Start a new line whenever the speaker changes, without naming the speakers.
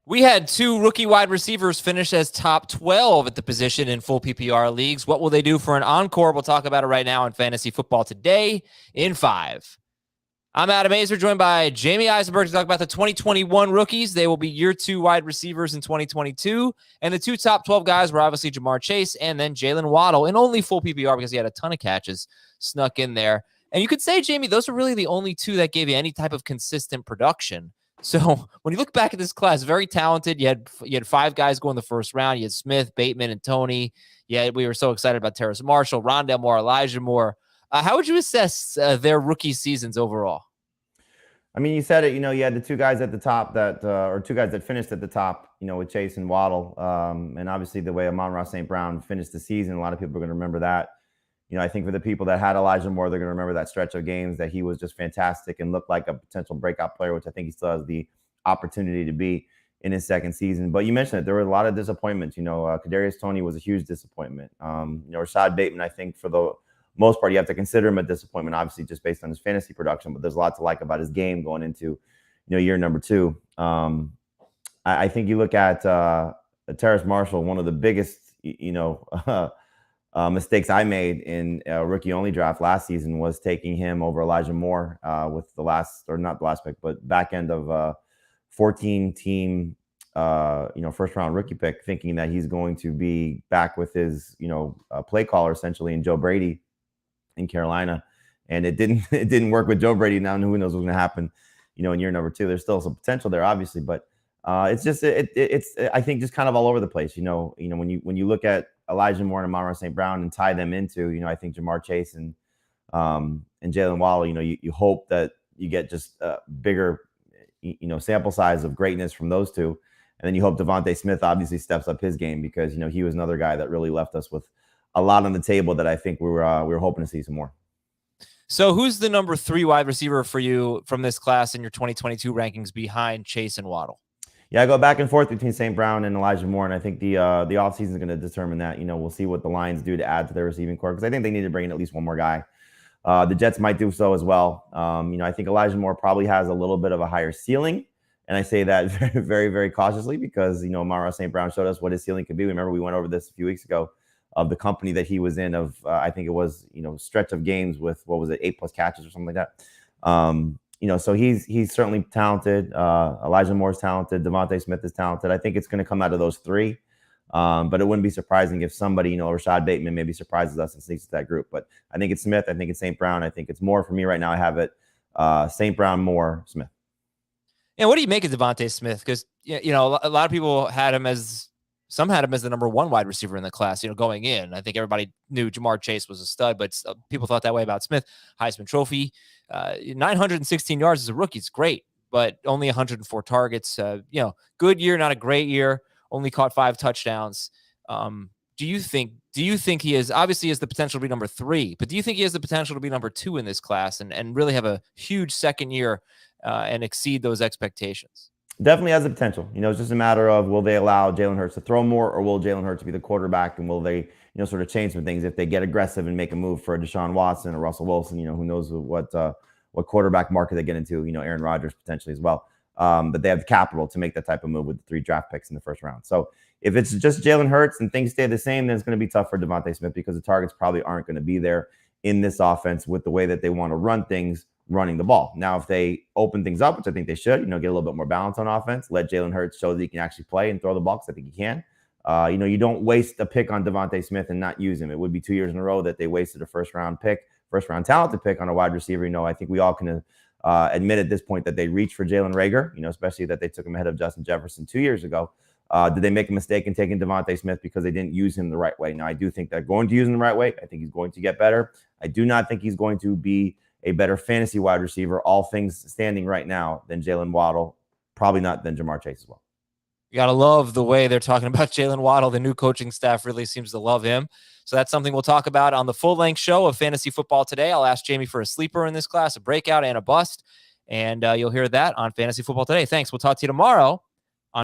We had two rookie wide receivers finish as top 12 at the position in full PPR leagues. What will they do for an encore? We'll talk about it right now in Fantasy Football Today in 5. I'm Adam Azer, joined by Jamie Eisenberg to talk about the 2021 rookies. They will be year 2 wide receivers in 2022. And the two top 12 guys were obviously Jamar Chase and then Jalen Waddle in only full PPR because he had a ton of catches snuck in there. And you could say, Jamie, those are really the only two that gave you any type of consistent production. So when you look back at this class, very talented. You had 5 guys go in the first round. You had Smith, Bateman, and Tony. Yeah, we were so excited about Terrace Marshall, Rondale Moore, Elijah Moore. How would you assess their rookie seasons overall?
I mean, you said it, you had the two guys at the top or two guys that finished at the top, with Chase and Waddle. And obviously the way Amon-Ra St. Brown finished the season, a lot of people are going to remember that. I think for the people that had Elijah Moore, they're going to remember that stretch of games that he was just fantastic and looked like a potential breakout player, which I think he still has the opportunity to be in his second season. But you mentioned it, there were a lot of disappointments. Kadarius Toney was a huge disappointment. Rashad Bateman, I think for the most part, you have to consider him a disappointment, obviously, just based on his fantasy production. But there's a lot to like about his game going into, year number 2. I think you look at Terrace Marshall, one of the biggest, mistakes I made in a rookie-only draft last season was taking him over Elijah Moore with the last, or not the last pick, but back end of 14-team, first-round rookie pick, thinking that he's going to be back with his, play caller essentially in Joe Brady in Carolina, and it didn't work with Joe Brady. Now who knows what's going to happen, in year number 2. There's still some potential there, obviously, but it's just it's I think just kind of all over the place. When you look at Elijah Moore and Amon-Ra St. Brown and tie them into, I think Jamar Chase and Jalen Waddle, you hope that you get just a bigger, sample size of greatness from those two. And then you hope DeVonta Smith obviously steps up his game because, he was another guy that really left us with a lot on the table that I think we were hoping to see some more.
So who's the number 3 wide receiver for you from this class in your 2022 rankings behind Chase and Waddle?
Yeah, I go back and forth between St. Brown and Elijah Moore, and I think the offseason is going to determine that. We'll see what the Lions do to add to their receiving core because I think they need to bring in at least one more guy. The Jets might do so as well. I think Elijah Moore probably has a little bit of a higher ceiling, and I say that very, very, very cautiously because, Amon-Ra St. Brown showed us what his ceiling could be. Remember, we went over this a few weeks ago of the company that he was in of, I think it was, stretch of games with, 8+ catches or something like that. So he's certainly talented. Elijah Moore's talented. DeVonta Smith is talented. I think it's going to come out of those 3. But it wouldn't be surprising if somebody, Rashad Bateman maybe surprises us and sneaks to that group. But I think it's Smith. I think it's St. Brown. I think it's Moore. For me right now, I have it St. Brown, Moore, Smith.
And what do you make of DeVonta Smith? Because, a lot of people had him as the number 1 wide receiver in the class, going in. I think everybody knew Jamar Chase was a stud, but people thought that way about Smith. Heisman Trophy, 916 yards as a rookie. It's great, but only 104 targets. Good year, not a great year. Only caught 5 touchdowns. Do you think he has the potential to be number 3, but do you think he has the potential to be number 2 in this class and really have a huge second year and exceed those expectations?
Definitely has the potential. It's just a matter of will they allow Jalen Hurts to throw more, or will Jalen Hurts be the quarterback, and will they, sort of change some things if they get aggressive and make a move for a Deshaun Watson or Russell Wilson? Who knows what quarterback market they get into? Aaron Rodgers potentially as well. But they have the capital to make that type of move with the 3 draft picks in the first round. So if it's just Jalen Hurts and things stay the same, then it's going to be tough for DeVonta Smith because the targets probably aren't going to be there in this offense with the way that they want to run things, running the ball. Now, if they open things up, which I think they should, get a little bit more balance on offense, let Jalen Hurts show that he can actually play and throw the ball, because I think he can. You don't waste a pick on DeVonta Smith and not use him. It would be 2 years in a row that they wasted a first-round talented pick on a wide receiver. I think we all can admit at this point that they reached for Jalen Reagor, especially that they took him ahead of Justin Jefferson 2 years ago. Did they make a mistake in taking DeVonta Smith because they didn't use him the right way? Now, I do think they're going to use him the right way. I think he's going to get better. I do not think he's going to be a better fantasy wide receiver, all things standing right now, than Jalen Waddle. Probably not than Jamar Chase as well.
You got to love the way they're talking about Jalen Waddle. The new coaching staff really seems to love him. So that's something we'll talk about on the full-length show of Fantasy Football Today. I'll ask Jamie for a sleeper in this class, a breakout, and a bust. And you'll hear that on Fantasy Football Today. Thanks. We'll talk to you tomorrow